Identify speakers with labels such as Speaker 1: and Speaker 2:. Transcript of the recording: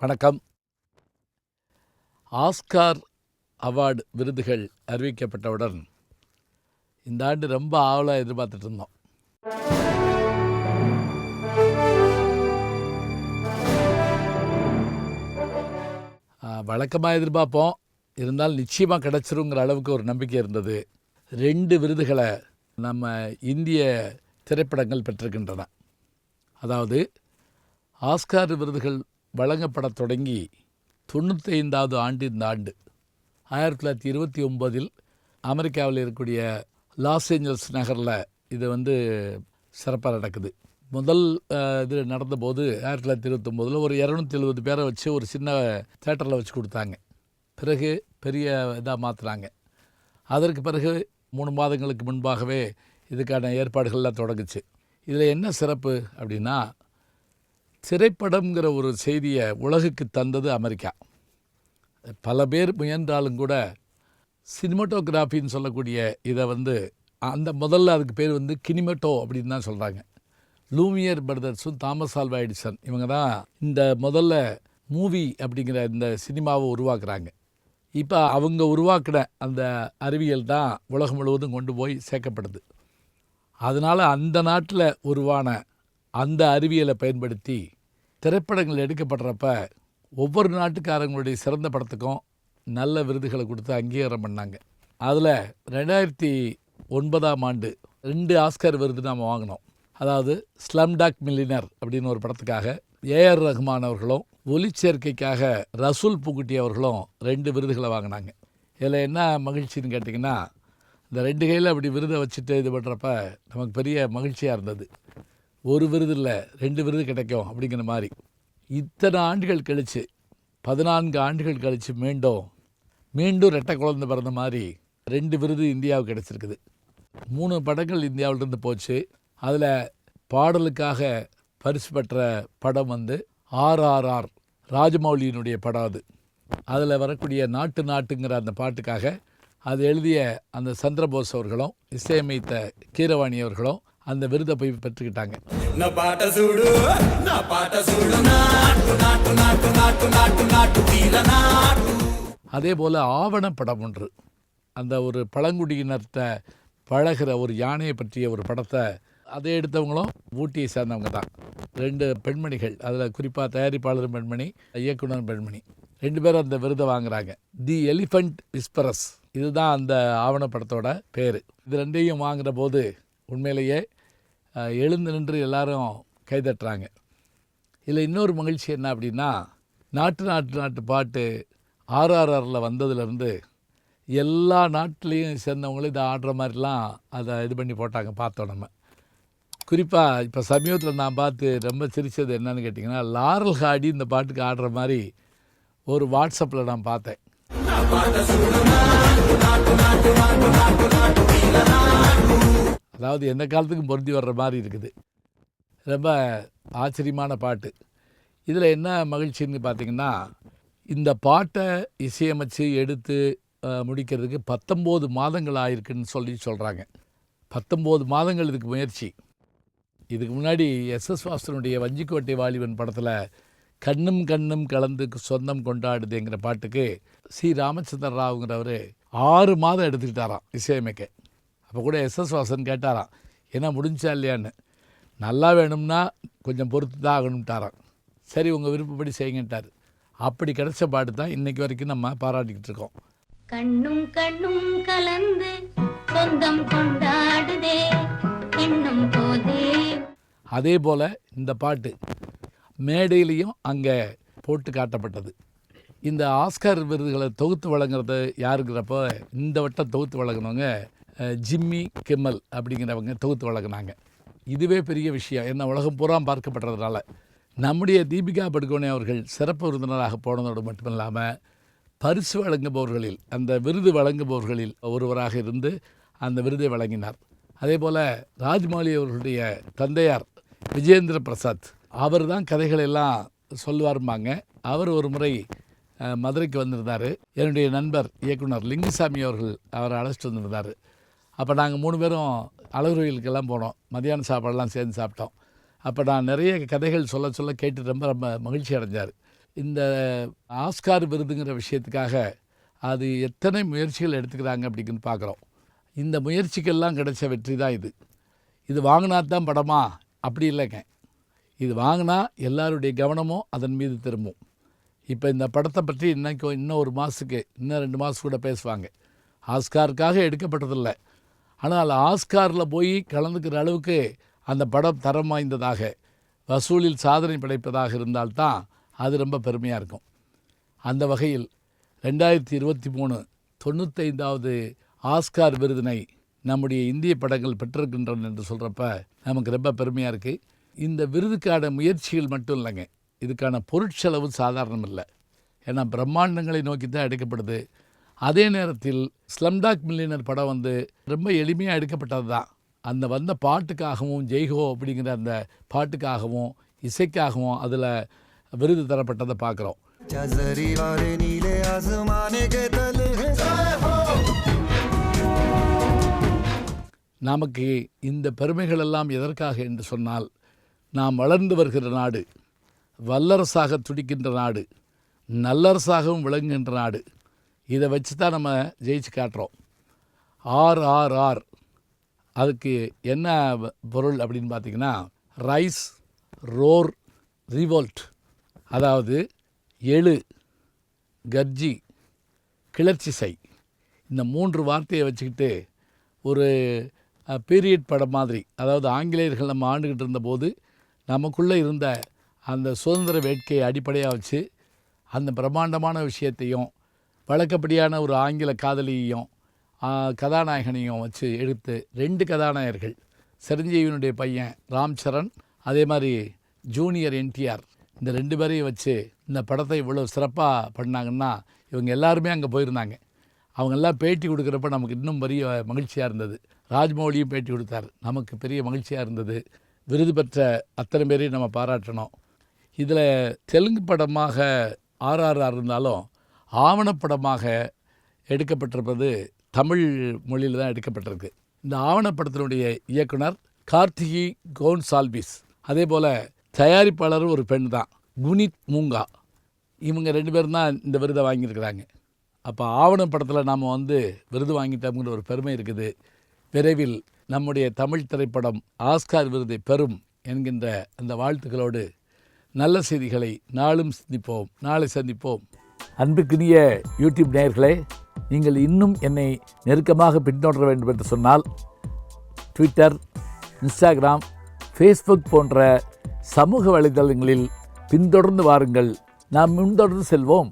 Speaker 1: வணக்கம். Oscar award விருதுகள் அறிவிக்கப்பட்டவுடன் இந்த ஆண்டு ரொம்ப ஆவலாக எதிர்பார்த்துட்டு இருந்தோம். வழக்கமாக எதிர்பார்ப்போம், இருந்தாலும் நிச்சயமாக கிடச்சிருங்கிற அளவுக்கு ஒரு நம்பிக்கை இருந்தது. 2 விருதுகளை நம்ம இந்திய திரைப்படங்கள் பெற்றிருக்கின்றன. அதாவது ஆஸ்கார் விருதுகள் வழங்கப்பட தொடங்கி 95வது ஆண்டு இந்த ஆண்டு 1929 அமெரிக்காவில் இருக்கக்கூடிய லாஸ் ஏஞ்சல்ஸ் நகரில் இது சிறப்பாக நடக்குது. முதல் இது நடந்தபோது 1929 ஒரு 270 பேரை வச்சு ஒரு சின்ன தேட்டரில் வச்சு கொடுத்தாங்க. பிறகு பெரிய இதாக மாற்றுறாங்க. அதற்கு பிறகு 3 மாதங்களுக்கு முன்பாகவே இதுக்கான ஏற்பாடுகள்லாம் தொடங்குச்சு. இதில் என்ன சிறப்பு அப்படின்னா, திரைப்படம்ங்கிற ஒரு செய்தியை உலகுக்கு தந்தது அமெரிக்கா. பல பேர் முயன்றாலும் கூட சினிமாட்டோகிராஃபின்னு சொல்லக்கூடிய இதை அந்த முதல்ல அதுக்கு பேர் கினிமெட்டோ அப்படின்னு தான் சொல்கிறாங்க. லூமியர் பிரதர்ஸும் தாமஸ் ஆல்வா எடிசன் இவங்க தான் இந்த முதல்ல மூவி அப்படிங்கிற இந்த சினிமாவை உருவாக்குறாங்க. இப்போ அவங்க உருவாக்கின அந்த அறிவியல் தான் உலகம் முழுவதும் கொண்டு போய் சேர்க்கப்படுது. அதனால் அந்த நாட்டில் உருவான அந்த அறிவியலை பயன்படுத்தி திரைப்படங்கள் எடுக்கப்படுறப்ப ஒவ்வொரு நாட்டுக்காரங்களுடைய சிறந்த படத்துக்கும் நல்ல விருதுகளை கொடுத்து அங்கீகாரம் பண்ணாங்க. அதில் 2009ஆம் ஆண்டு 2 ஆஸ்கர் விருது நாம் வாங்கினோம். அதாவது ஸ்லம்டாக் மில்லினர் அப்படின்னு ஒரு படத்துக்காக ஏஆர் ரஹ்மான் அவர்களும், ஒலிச்சேர்க்கைக்காக ரசூல் பூக்குட்டி அவர்களும் 2 விருதுகளை வாங்கினாங்க. இதில் என்ன மகிழ்ச்சின்னு கேட்டிங்கன்னா, இந்த 2 கையில் அப்படி விருதை வச்சுட்டு இது பண்ணுறப்ப நமக்கு பெரிய மகிழ்ச்சியாக இருந்தது. ஒரு விருது இல்லை, 2 விருது கிடைக்கும் அப்படிங்கிற மாதிரி. இத்தனை ஆண்டுகள் கழித்து 14 ஆண்டுகள் கழித்து மீண்டும் ரெட்டை குழந்தை பிறந்த மாதிரி 2 விருது இந்தியாவுக்கு கிடச்சிருக்குது. 3 படங்கள் இந்தியாவிலிருந்து போச்சு. அதில் பாடலுக்காக பரிசு பெற்ற படம் RRR ராஜமௌலியினுடைய படம். அதில் வரக்கூடிய நாட்டுங்கிற அந்த பாட்டுக்காக அது எழுதிய அந்த சந்திரபோஸ் அவர்களும் இசையமைத்த கீரவாணி அவர்களும் அந்த விருதை போய் பெற்றுக்கிட்டாங்க. அதே போல் ஆவணப்படம் ஒன்று, அந்த ஒரு பழங்குடியினர்கிட்ட பழகிற ஒரு யானையை பற்றிய ஒரு படத்தை அதை எடுத்தவங்களும் ஊட்டியை சேர்ந்தவங்க தான். 2 பெண்மணிகள், அதில் குறிப்பாக தயாரிப்பாளர் பெண்மணி, இயக்குனர் பெண்மணி, 2 பேரும் அந்த விருதை வாங்குகிறாங்க. தி எலிஃபண்ட் விஸ்பரஸ் இதுதான் அந்த ஆவணப்படத்தோட பேர். இது 2ஐயும் வாங்குகிற போது உண்மையிலேயே எழுந்து நின்று எல்லாரும் கைதட்டுறாங்க. இதில் இன்னொரு மகிழ்ச்சி என்ன அப்படின்னா, நாட்டு பாட்டு RRRல வந்ததுலேருந்து எல்லா நாட்டிலையும் சேர்ந்தவங்களும் இதை ஆடுற மாதிரிலாம் அதை இது பண்ணி போட்டாங்க. பார்த்தோம் நம்ம. குறிப்பாக இப்போ சமீபத்தில் நான் பார்த்து ரொம்ப சிரித்தது என்னன்னு கேட்டிங்கன்னா, லாரல் ஹாடி இந்த பாட்டுக்கு ஆடுற மாதிரி ஒரு வாட்ஸ்அப்பில் நான் பார்த்தேன். அதாவது எந்த காலத்துக்கும் பொருந்தி வர்ற மாதிரி இருக்குது. ரொம்ப ஆச்சரியமான பாட்டு. இதில் என்ன மகிழ்ச்சின்னு பார்த்திங்கன்னா, இந்த பாட்டை இசையமைச்சு எடுத்து முடிக்கிறதுக்கு 19 மாதங்கள் ஆயிருக்குன்னு சொல்கிறாங்க. 19 மாதங்கள் இதுக்கு முயற்சி. இதுக்கு முன்னாடி எஸ்எஸ் வாசனுடைய வஞ்சிக்கோட்டை வாலிபன் படத்தில் கண்ணும் கண்ணும் கலந்து சொந்தம் கொண்டாடுதுங்கிற பாட்டுக்கு சி ராமச்சந்திர ராவுங்கிறவர் 6 மாதம் எடுத்துக்கிட்டாராம் இசையமைக்க. அப்போ கூட எஸ்எஸ் வாசன் கேட்டாராம், என்ன முடிஞ்சா இல்லையான்னு. நல்லா வேணும்னா கொஞ்சம் பொறுத்து தான் ஆகணும்ட்டாராம். சரி, உங்கள் விருப்பப்படி செய்யுங்கட்டார். அப்படி கிடைச்ச பாட்டு தான் இன்றைக்கி வரைக்கும் நம்ம பாராட்டிக்கிட்டு இருக்கோம்.
Speaker 2: கண்ணும் கண்ணும் கலந்து சொந்தம் கொண்டாடுதே என்னும் போதே.
Speaker 1: அதே போல் இந்த பாட்டு மேடையிலையும் அங்கே போட்டு காட்டப்பட்டது. இந்த ஆஸ்கார் விருதுகளை தொகுத்து வழங்குறது யாருங்கிறப்போ, இந்த வட்டம் தொகுத்து வழங்கினவங்க ஜிம்மி கிம்மல் அப்படிங்கிறவங்க தொகுத்து வழங்கினாங்க. இதுவே பெரிய விஷயம். என்ன, உலகம் பூரா பார்க்கப்படுறதுனால. நம்முடைய தீபிகா படுகோனே அவர்கள் சிறப்பு விருந்தினராக போனதோடு மட்டுமில்லாமல் பரிசு வழங்குபவர்களில், அந்த விருது வழங்குபவர்களில் ஒருவராக இருந்து அந்த விருதை வழங்கினார். அதே போல் ராஜ்மௌலி அவர்களுடைய தந்தையார் விஜேந்திர பிரசாத் அவர் தான் கதைகளெல்லாம் சொல்லுவாருமாங்க. அவர் ஒரு முறை மதுரைக்கு வந்திருந்தார். என்னுடைய நண்பர் இயக்குனர் லிங்குசாமி அவர்கள் அவரை அழைச்சிட்டு வந்திருந்தார். அப்போ நாங்கள் 3 பேரும் அழகுருவிலுக்கெல்லாம் போனோம். மதியான சாப்பாடெல்லாம் சேர்ந்து சாப்பிட்டோம். அப்போ நான் நிறைய கதைகள் சொல்ல கேட்டு ரொம்ப ரொம்ப மகிழ்ச்சி அடைஞ்சார். இந்த ஆஸ்கார் விருதுங்கிற விஷயத்துக்காக அது எத்தனை முயற்சிகள் எடுத்துக்கிறாங்க அப்படிங்கிறது பார்க்குறோம். இந்த முயற்சிக்கெல்லாம் கிடைச்ச வெற்றி தான் இது. இது வாங்கினா தான் படமா அப்படி இல்லைங்க. இது வாங்கினா எல்லாருடைய கவனமும் அதன் மீது திரும்பும். இப்போ இந்த படத்தை பற்றி இன்னும் ஒரு மாதத்துக்கு இன்னும் 2 மாதம் கூட பேசுவாங்க. ஆஸ்காருக்காக எடுக்கப்பட்டதில்லை, ஆனால் ஆஸ்காரில் போய் கலந்துக்கிற அளவுக்கு அந்த படம் தரம் வாய்ந்ததாக வசூலில் சாதனை படைப்பதாக இருந்தால்தான் அது ரொம்ப பெருமையாக இருக்கும். அந்த வகையில் 2023 95வது ஆஸ்கார் விருதினை நம்முடைய இந்திய படங்கள் பெற்றிருக்கின்றன என்று சொல்கிறப்ப நமக்கு ரொம்ப பெருமையாக இருக்குது. இந்த விருதுக்கான முயற்சிகள் மட்டும் இல்லைங்க, இதுக்கான பொருட்செலவு சாதாரணம் இல்லை. ஏன்னா பிரம்மாண்டங்களை நோக்கி தான் எடுக்கப்படுது. அதே நேரத்தில் ஸ்லம்டாக் மில்லியனர் படம் ரொம்ப எளிமையாக எடுக்கப்பட்டது தான். அந்த வந்த பாட்டுக்காகவும் ஜெய்ஹோ அப்படிங்கிற அந்த பாட்டுக்காகவும் இசைக்காகவும் அதில் விருது தரப்பட்டதை பார்க்குறோம். நமக்கு இந்த பெருமைகள் எல்லாம் எதற்காக என்று சொன்னால், நாம் வளர்ந்து வருகிற நாடு, வல்லரசாக துடிக்கின்ற நாடு, நல்லரசாகவும் விளங்குகின்ற நாடு. இதை வச்சு தான் நம்ம ஜெயிச்சு காட்டுறோம். RRR அதுக்கு என்ன பொருள் அப்படின்னு பார்த்திங்கன்னா, ரைஸ், ரோர், ரிவோல்ட். அதாவது எழு, கர்ஜி, கிளர்ச்சி செய். இந்த 3 வார்த்தையை வச்சுக்கிட்டு ஒரு பீரியட் படம் மாதிரி, அதாவது ஆங்கிலேயர்கள் நம்ம ஆண்டுகிட்டு இருந்தபோது நமக்குள்ளே இருந்த அந்த சுதந்திர வேட்கையை அடிப்படையாக வச்சு அந்த பிரம்மாண்டமான விஷயத்தையும் வழக்கப்படியான ஒரு ஆங்கில காதலியையும் கதாநாயகனையும் வச்சு எடுத்து 2 கதாநாயகர்கள், சிரஞ்சீவியினுடைய பையன் ராம் சரண், அதே மாதிரி ஜூனியர் NTR, இந்த 2 பேரையும் வச்சு இந்த படத்தை இவ்வளோ சிறப்பாக பண்ணாங்கன்னா இவங்க எல்லாருமே அங்கே போயிருந்தாங்க. அவங்கெல்லாம் பேட்டி கொடுக்குறப்ப நமக்கு இன்னும் பெரிய மகிழ்ச்சியாக இருந்தது. ராஜ்மௌலியும் பேட்டி கொடுத்தார், நமக்கு பெரிய மகிழ்ச்சியாக இருந்தது. விருது பெற்ற அத்தனை பேரையும் நம்ம பாராட்டணும். இதில் தெலுங்கு படமாக RRR இருந்தாலும் ஆவணப்படமாக எடுக்கப்பட்டிருப்பது தமிழ் மொழியில் தான் எடுக்கப்பட்டிருக்கு. இந்த ஆவணப்படத்தினுடைய இயக்குனர் கார்த்திகி கோன்சால்விஸ், அதே போல் தயாரிப்பாளரும் ஒரு பெண் தான், குனித் மூங்கா. இவங்க 2 பேரும் தான் இந்த விருதை வாங்கியிருக்கிறாங்க. அப்போ ஆவணப்படத்தில் நாம் விருது வாங்கிட்டோம்ங்கிற ஒரு பெருமை இருக்குது. விரைவில் நம்முடைய தமிழ் திரைப்படம் ஆஸ்கார் விருதை பெறும் என்கின்ற அந்த வாழ்த்துக்களோடு நல்ல செய்திகளை நாளும் சிந்திப்போம், நாளை சந்திப்போம். அன்புக்குரிய யூடியூப் நேயர்களே, நீங்கள் இன்னும் என்னை நெருக்கமாக பின்தொடர வேண்டும் என்று சொன்னால் ட்விட்டர், இன்ஸ்டாகிராம், ஃபேஸ்புக் போன்ற சமூக வலைதளங்களில் பின்தொடர்ந்து வாருங்கள். நாம் முன்தொடர்ந்து செல்வோம்.